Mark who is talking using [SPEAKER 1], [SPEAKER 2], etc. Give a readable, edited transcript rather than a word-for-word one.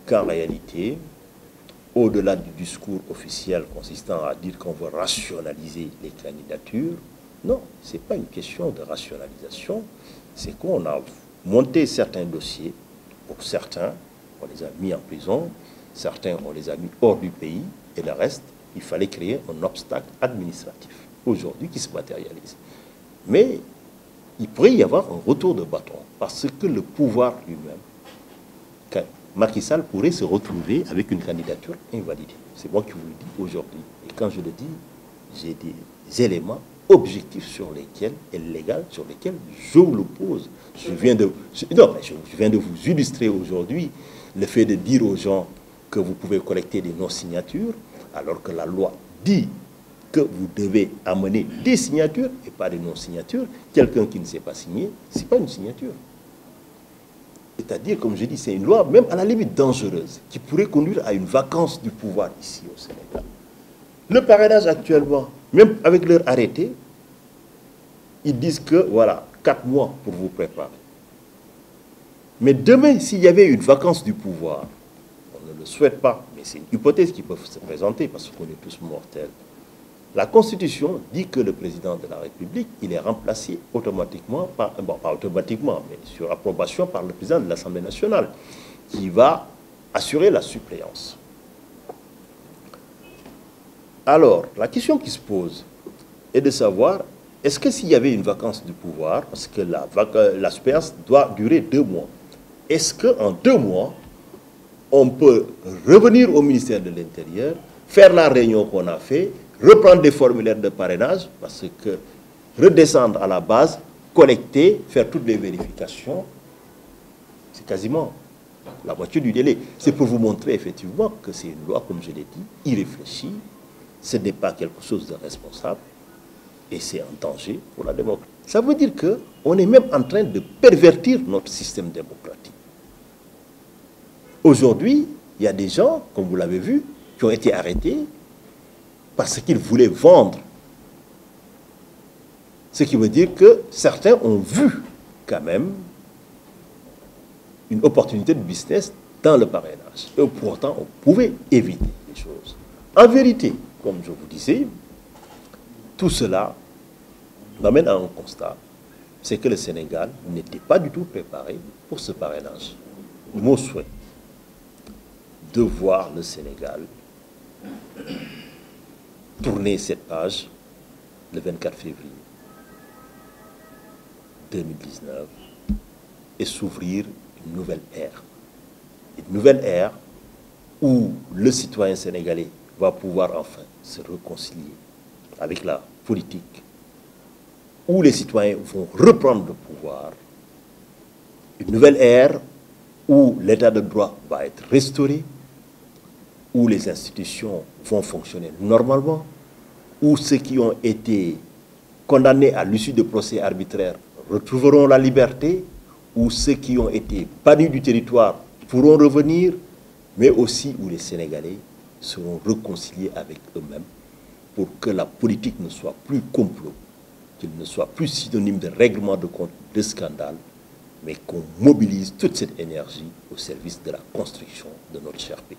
[SPEAKER 1] qu'en réalité, au-delà du discours officiel consistant à dire qu'on veut rationaliser les candidatures, non, ce n'est pas une question de rationalisation, c'est qu'on a monté certains dossiers, pour certains, on les a mis en prison, certains, on les a mis hors du pays, et le reste, il fallait créer un obstacle administratif, aujourd'hui, qui se matérialise. Mais il pourrait y avoir un retour de bâton, parce que le pouvoir lui-même, Macky Sall pourrait se retrouver avec une candidature invalidée. C'est moi qui vous le dis aujourd'hui. Et quand je le dis, j'ai des éléments objectifs sur lesquels, et légaux, sur lesquels je vous le pose. Je viens de vous illustrer aujourd'hui le fait de dire aux gens que vous pouvez collecter des non-signatures, alors que la loi dit que vous devez amener des signatures et pas des non-signatures. Quelqu'un qui ne s'est pas signé, ce n'est pas une signature. C'est-à-dire, comme je dis, c'est une loi même à la limite dangereuse, qui pourrait conduire à une vacance du pouvoir ici au Sénégal. Le parrainage actuellement, même avec leur arrêté, ils disent que, voilà, 4 mois pour vous préparer. Mais demain, s'il y avait une vacance du pouvoir, on ne le souhaite pas, mais c'est une hypothèse qui peut se présenter parce qu'on est tous mortels. La Constitution dit que le président de la République, il est remplacé automatiquement, pas automatiquement, mais sur approbation par le président de l'Assemblée nationale, qui va assurer la suppléance. Alors, la question qui se pose est de savoir, est-ce que s'il y avait une vacance du pouvoir, parce que la suppléance doit durer 2 mois, est-ce qu'en 2 mois, on peut revenir au ministère de l'Intérieur, faire la réunion qu'on a fait, reprendre des formulaires de parrainage, parce que redescendre à la base, collecter, faire toutes les vérifications, c'est quasiment la moitié du délai. C'est pour vous montrer effectivement que c'est une loi, comme je l'ai dit, irréfléchie, ce n'est pas quelque chose de responsable, et c'est un danger pour la démocratie. Ça veut dire qu'on est même en train de pervertir notre système démocratique. Aujourd'hui, il y a des gens, comme vous l'avez vu, qui ont été arrêtés parce qu'ils voulaient vendre. Ce qui veut dire que certains ont vu quand même une opportunité de business dans le parrainage. Et pourtant, on pouvait éviter les choses. En vérité, comme je vous disais, tout cela m'amène à un constat, c'est que le Sénégal n'était pas du tout préparé pour ce parrainage. Mon souhait de voir le Sénégal tourner cette page le 24 février 2019 et s'ouvrir une nouvelle ère. Une nouvelle ère où le citoyen sénégalais va pouvoir enfin se réconcilier avec la politique, où les citoyens vont reprendre le pouvoir. Une nouvelle ère où l'état de droit va être restauré, où les institutions vont fonctionner normalement, où ceux qui ont été condamnés à l'issue de procès arbitraires retrouveront la liberté, où ceux qui ont été bannis du territoire pourront revenir, mais aussi où les Sénégalais seront réconciliés avec eux-mêmes pour que la politique ne soit plus complot, qu'il ne soit plus synonyme de règlement de compte, de scandale, mais qu'on mobilise toute cette énergie au service de la construction de notre cher pays.